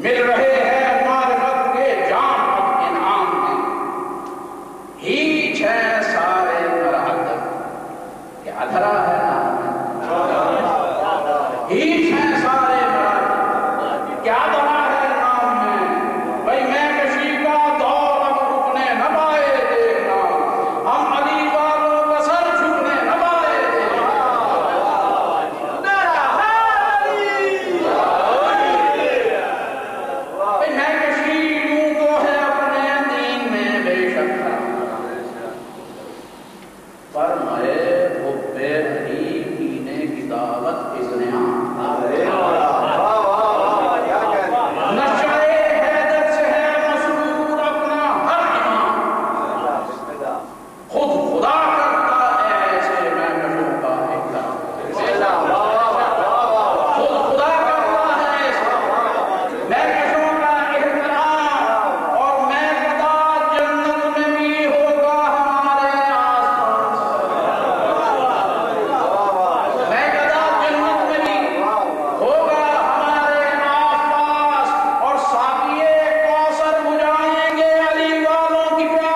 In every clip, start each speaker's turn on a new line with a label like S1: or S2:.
S1: مل رہے ہیں معرفت کے جام اب انعام میں، ہیچ ہے سارے مراتب کہ ادھرا ہے نام میں، ہیچ ہے سارے مراتب کیا ادھرا ہے نام میں، بھئی میں کشی کا دور اب رکنے نہ پائے دیکھنا، ہم علی والوں کا سر جھکنے نہ پائے دیکھنا، بھئی میں کشی یوں تو ہے اپنے دین میں بے شک پر میں حب علی پینے کی دعوت اذن عام، نشہ حیدر سے ہے مسرور اپنا ہر امام، خود خدا کرتا ہے ایسے میں کشوں کا احترام، خود خدا کرتا ہے ایسے میں کشوں کا احترام، اور میں گدا جنت میں بھی ہوگا ہمارے آس پاس، میں گدا جنت میں بھی ہوگا ہمارے آس پاس، اور ساقیے کوثر بجھائیں گے علی والوں کی پیاس،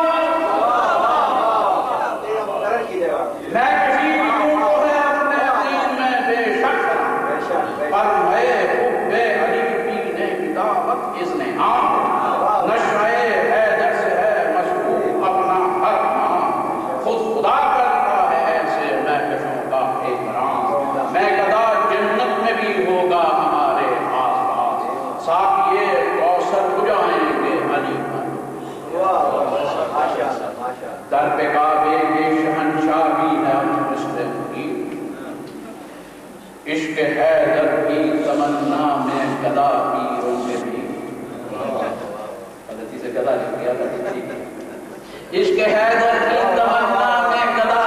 S1: میں کشی یوں تو ہے اپنے دین میں بے شک پر میں حب علی پینے کی دعوت اذن عام، نشہ حیدر سے ہے مشروب اپنا ہر نام، خود خدا کرتا ہے ایسے میں کشوں کا احترام، میں گدا جنت میں بھی ہوگا ہمارے آس پاس، ساقیے کوثر بجھائیں گے علی در پہ کعبے کے شہنشاہ بھی ہے عشق حبیب، عشق حیدر کی تمنا میں گدا پیروں کے بھی، غلطی سے گدا لکھ دیا، عشق حیدر کی تمنا میں گدا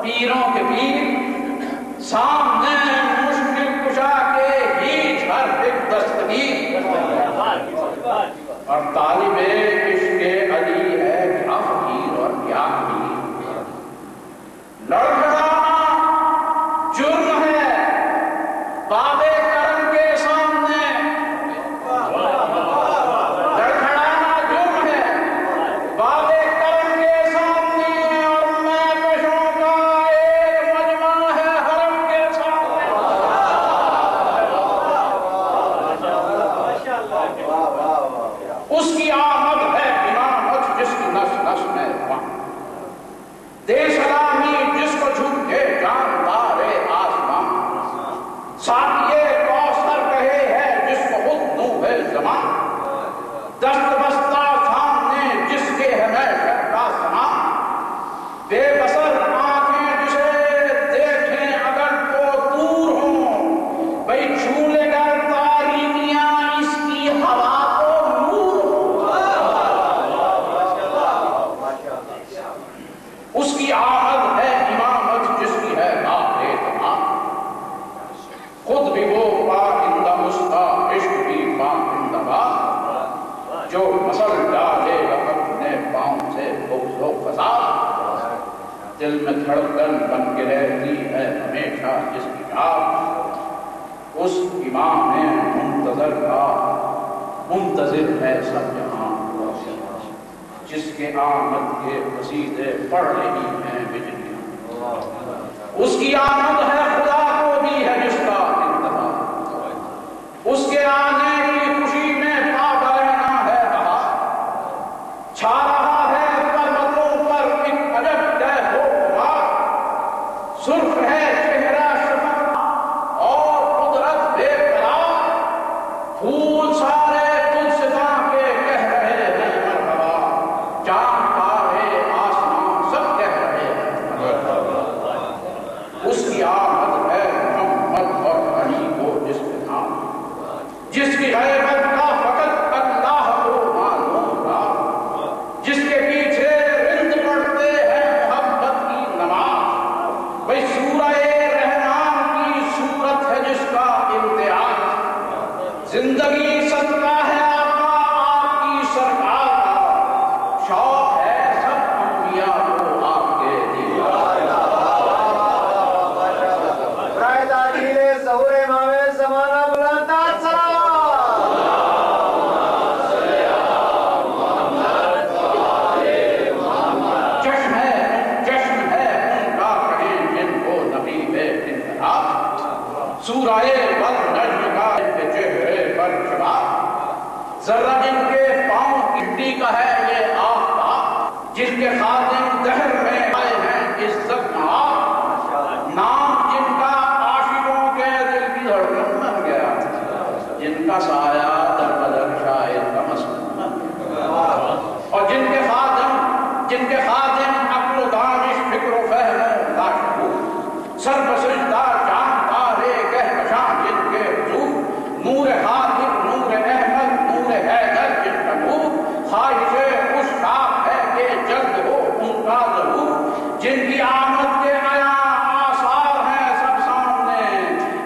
S1: پیروں کے پیر، سامنے مشکل کشا کے ہیچ ہر ایک دستگیر، اور طالب عشق علی ہے کیا فقیر اور کیا امیر، لڑکھڑانا جرم ہے باب کرم کے سامنے، لڑکھڑانا جرم ہے باب کرم کے سامنے، اور میں کشوں کا ایک مجمع ہے حرم کے سامنے، اس کی آمد ہے امامت جس کی نس نس میں وہاں، دے سلامی جس کو جھکے جاندار آسمان، ساقیے کوثر کہے ہے جس کو خود نوح زمان، دست بستہ سامنے جس کے ہے محشر کا سامان، بے بصر آنکھیں جسے دیکھیں اگر تو دور ہوں، بھئی چھولے گر تاریکیاں اس کی ہوا کو نور ہو، اس کی آمد ہے امامت جس کی ہے باب تمام، خود بھی وہ پاکندہ اس کا عشق بھی پاکندہ بات، جو مسل ڈالے گا اپنے پاؤں سے بغض و فساد، دل میں دھڑکن بن کے رہتی ہے ہمیشہ جس کی یاد، اس امام منتظر کا منتظر ہے سب جہاں، جس کے آمد کے قصیدے پڑھ رہی ہیں بجلیاں، اس کی آمد ہے خدا کو بھی ہے جس کا انتظار، اس کے آنے کی خوشی میں پاک رہنا ہے بہار، چھا رہا ہے پربتوں پر ایک عجب طے ہو قرار، سرخ ہے چہرہ شفق اور قدرت بے قرار، پھول سارے تجھ سے جا کے کہہ رہے ہیں مرحبا، چاند تارے آسمان سب کہہ رہے ہیں مرحبا، اس کی آمد ہے محمد اور علی کو جس کے نام، جس کی غیبت کا فقط اللہ کو معلوم تھا، جس کے پیچھے رند پڑھتے ہیں محبت کی نماز، بھئی سورہ رحمان کی صورت ہے جس کا امتیاز، زندگی صدقہ ہے آقا آپ کی سرکار کا، شوق ہے سب انبیاء کو آپ کے دیدار کا،
S2: رائے تعدیل ظہور امام زمانہ بلند سلام
S1: ذرہ جن کے پاؤں کی مٹی کا ہے یہ آفتاب، جن کے خادم دہر میں آئے ہیں عزت آپ، نام جن کا عاشقوں کے دل کی دھڑکن بن گیا، جن کا سایہ در بدر شاید کا مسکن بن گیا، اور جن کے خادم عقل و دانش فکر و فہم و لاشعور، سر بسجدہ جاندار کہکشاں جن کے حضور، نور حاضر نور احمد نور حیدر جن کا نور، خواہش عشاق ہے کہ جلد ہو ان کا ظہور، جن کی آمد کے نیا آثار ہیں سب سامنے،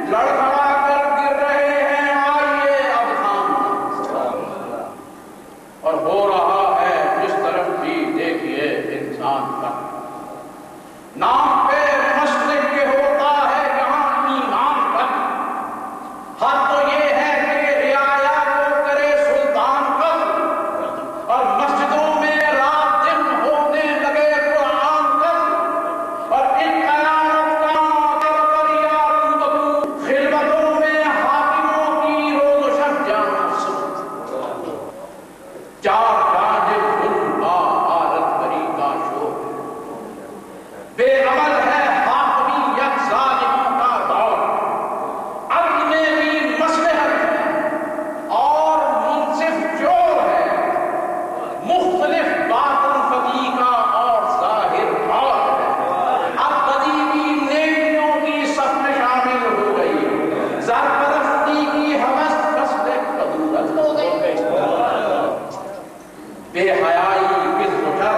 S1: لڑکھڑا کر گر رہے ہیں آئیے اب تھام، اور ہو رہا ہے جس طرف بھی دیکھیے انسان کا نام پہ مسجد کے ہوتا ہے یہاں ایمان کا، حد تو یہ ہے کہ رعایا کو کرے سلطان قتل، اور مسجدوں میں رات دن ہونے لگے قرآن قتل، اور ان قیامت کا دریا روبرو خلوتوں میں حاکموں کی روز و شب جان سب، چار جانب ظلم غارت بری کا شور، بے عمل ہے حاکمیت ظالموں کا دور، عدل میں بھی مصلحت ہے اور منصف چور ہے، مختلف باطن فقی کا اور ظاہر اور ہے، اب بدی بھی نیکیوں کی صف میں شامل ہو گئی، ذات پرستی کی ہوس فصل قدورت ہو گئی، بے حیائی کذب و شر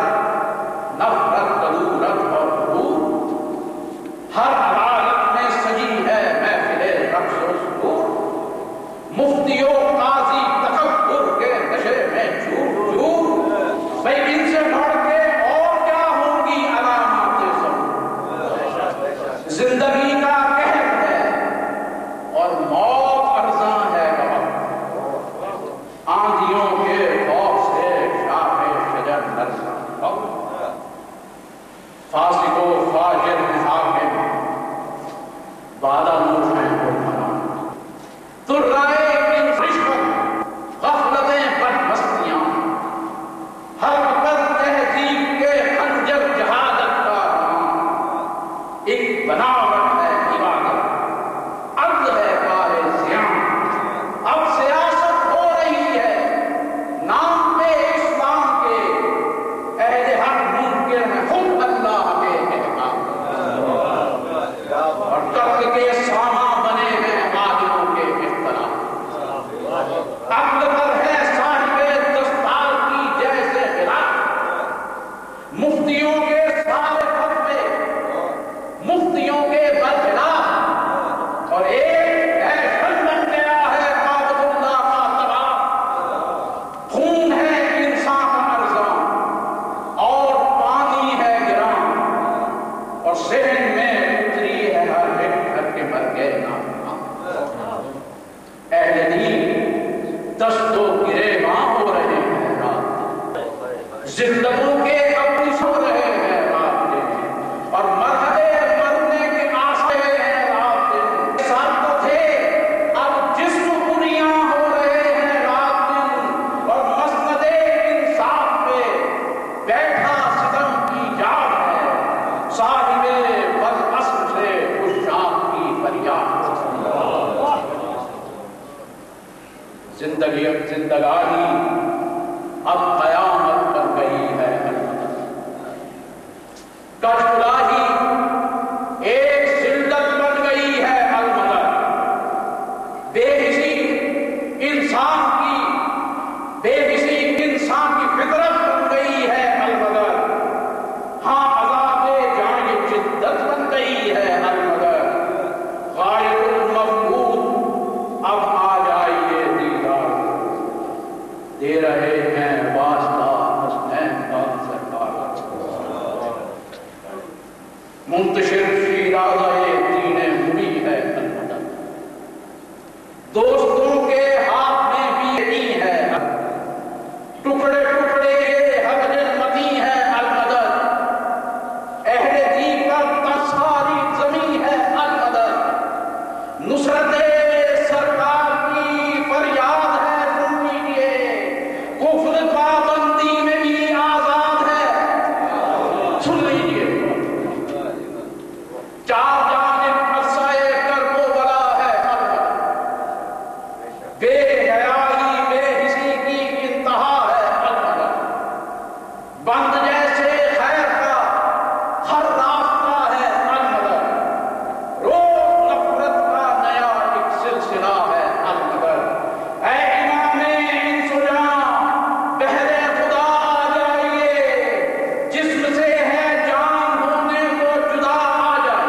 S1: نفرت ضرورت اور غرور، ہر عدالت میں سجی ہے محفل رقص و سرور، مفتی و قاضی تکبر کے نشے میں چور چور، بھئی ان سے بڑھ کے اور کیا ہوں گی علامات ظہور، زندگی کا قہر ہے اور موت ارزاں ہے گواہ، آندھیوں کے خوف سے شاخ شجر لرزاں، فاسق و فاجر ہیں حاکم، وعدہ نوش ہیں وہ بنا، ترائے ان رشوت غفلتیں بد مستیاں، ہر وقت تہذیب کے خنجر جہادت کا نام، ایک بناوٹ ہے عبادت، عدل ہے کار زیاں، اب سیاست ہو رہی ہے نام پہ اسلام کے، اہل حق منکر میں خود اللہ کے احکام، اور قتل کے سامان بنے ہیں عادلوں کے اختلاف، عقل پر ہے صاحب دستار کی جیسے خلاف، مفتیوں کے سارے فتوے مفتیوں کے برخلاف، اور ایک دہشت بن گیا ہے کعبۃ اللہ کا طواف، خون ہے انسان کا ارزاں اور پانی ہے گراں، اور ذہن میں اتری ہے ہر ایک گھر کے مر گئے نام، اہل دین دست و گریباں ہو رہے ہیں رات، زندگوں کے اپنی سو رہے ہیں رات دن، اور مرحلے مرنے کے آسے ہیں رات دن، ساتھ تو تھے اب جسم پریاں ہو رہے ہیں رات دن، اور مسند انصاف پہ بیٹھا ستم کی جان ہے، صاحب بدعصم سے عشاق کی فریاد، زندگانی اب قیامت بن گئی ہے، کچھ الہی ایک ذلت بن گئی ہے المدد، بے حسی انسان کی فطرت بن گئی ہے المدد، ہاں عذاب جان جدت بن گئی ہے المدد، غائب المفقود اب آ جائیے دیدار، دے رہے ہیں واسطہ حسنین کا سرکار، بے حیائی بے حسی کی انتہا ہے القدر، بند جیسے خیر کا ہر راستہ ہے القدر، روز نفرت کا نیا ایک سلسلہ ہے القدر۔ اے امام انس و جاں بہر خدا آ جائیے، جسم سے ہے جان ہونے کو جدا آ جائے،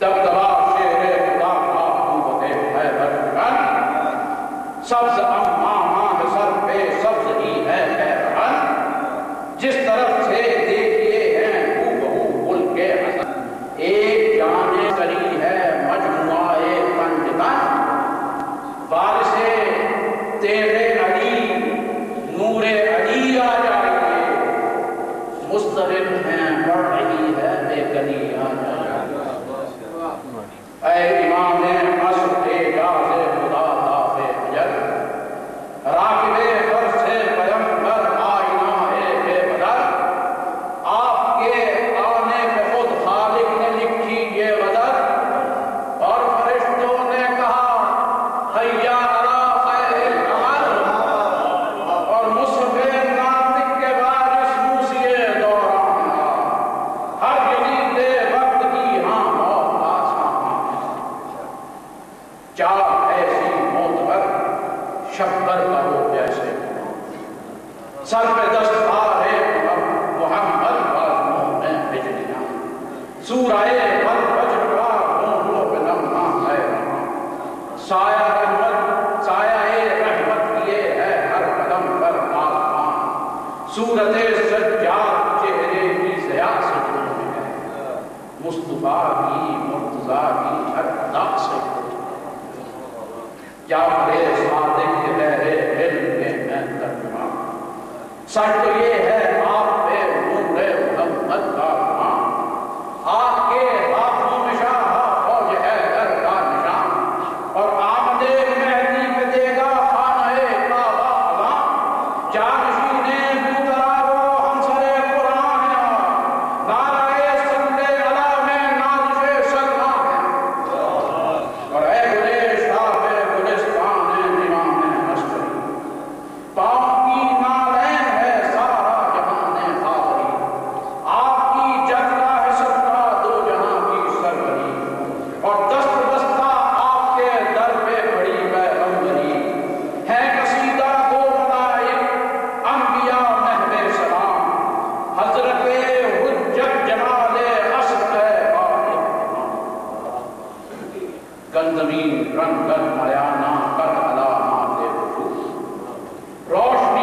S1: دبدبا شیر خدا کا قوت حیدر بلند، سبز اماماں سر پہ سبز ہی ہے پیرہن، جس طرف سے دیکھیے ہیں ہو ملک حسن، ایک جانے کری ہے مجموعہ پنجتن، وارث تیرے علی نور علی آ جائیے، مسترب ہیں بڑھ رہی ہے بے گلی آ جائیے۔ اے امام عصر اعجاز خدا داغ اجل، راکب فرس پیمبر آئینہ بے بدل، آپ کے آنے پہ خود خالق نے لکھی یہ غدر، اور فرشتوں نے کہا حیا علی خیر العمل، اور مصحف ناطق کے وارث موسی دوران ہر جدید وقت کی ہاں موت آسان، چاہ ایسی معتبر شبر کرو جیسے سر پہ دستار محمد بازموں میں بجلیاں، سورہ الفجر کا ہونٹوں پہ لمحہ ہے رہاں، سایہ رحمت کیے ہے ہر قدم پر آسمان، صورت سجاد چہرے کی ضیاء سے جڑی ہے، مصطفیٰ کی مرتضیٰ کی ہر ادا سے جعفر صادق غیر علم کے میں ترجمہ، سچ تو یہ ہے آپ پہ نور محمد کا نام، آپ کے ہاتھوں میں شاہ فوج حیدر کا نشان، اور آمد مہدی پہ دے گا خانہ کعبہ اذان، جانشین بوترا وہ ہمسر قرآن ہے، نعرہ صلی علی میں نازش سلمان ہے، اور اے گلے شاہ گلستان امام مشکری، پاؤں کی نالین ہے سارا جہان حاضری، آپ کی جگہ ہے صدقہ دو جہاں کی سروری، اور دست بستہ آپ کے در پہ بڑی پیغمبری، ہے قصیدہ دو ملائک انبیاء مہد سلام، حضرت حجت جمال عصر ہے گندمین رنگت میانہ کر علامات وجود، روشن